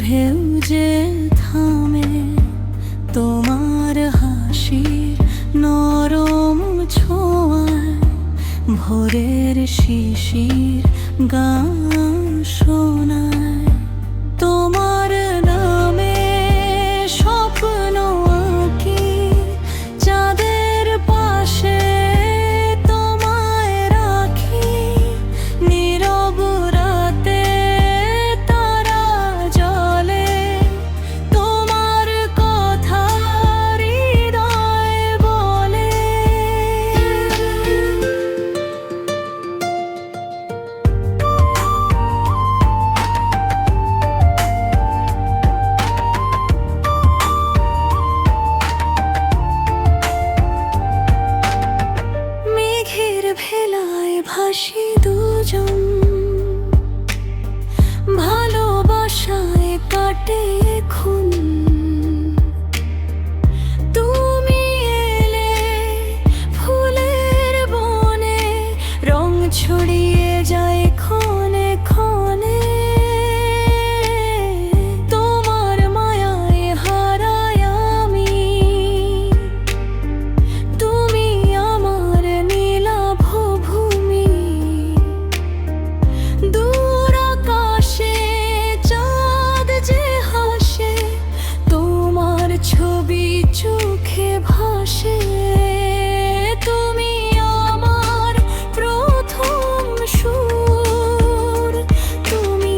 ঢেউ যে থামে, তোমার হাসির নরম ছোঁয়ায় ভোরের শিশির গান শোনায়। তোমার নামে স্বপ্ন আঁকি চাঁদের পাশে, তোমায় রাখি নীরব রাতে তারা জলে। তোমার কথা হৃদয় বলে। মেঘের ভেলায় ভাসি দুজন, ভালোবাসায় কাটে খুন। তুমি এলে ফুলের বনে, রং ছড়িয়ে যায় ক্ষণে ক্ষণে। তোমার মায়ায় হারাই আমি, তুমি আমার নীলাভ ভূমি। দূর আকাশে চাঁদ যে হাসে, তোমার ছবি চোখে ভাসে। তুমি আমার প্রথম সুর, তুমি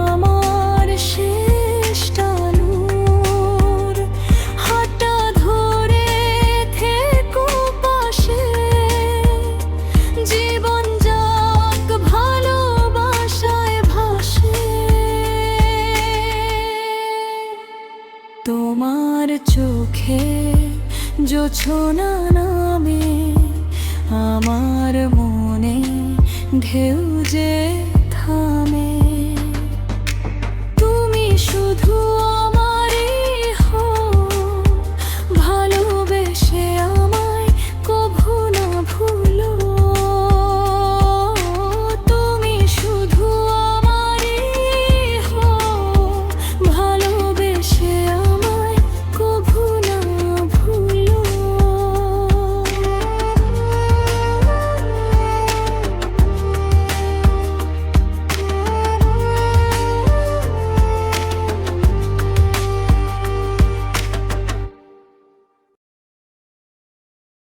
আমার শেষ টানুর। হাতটা ধরে থেকো পাশে, জীবন যাক ভালোবাসায় ভাসে। তোমার চোখে জোছনা নামে, আমার মনে ঢেউ যে থামে। তুমি শুধু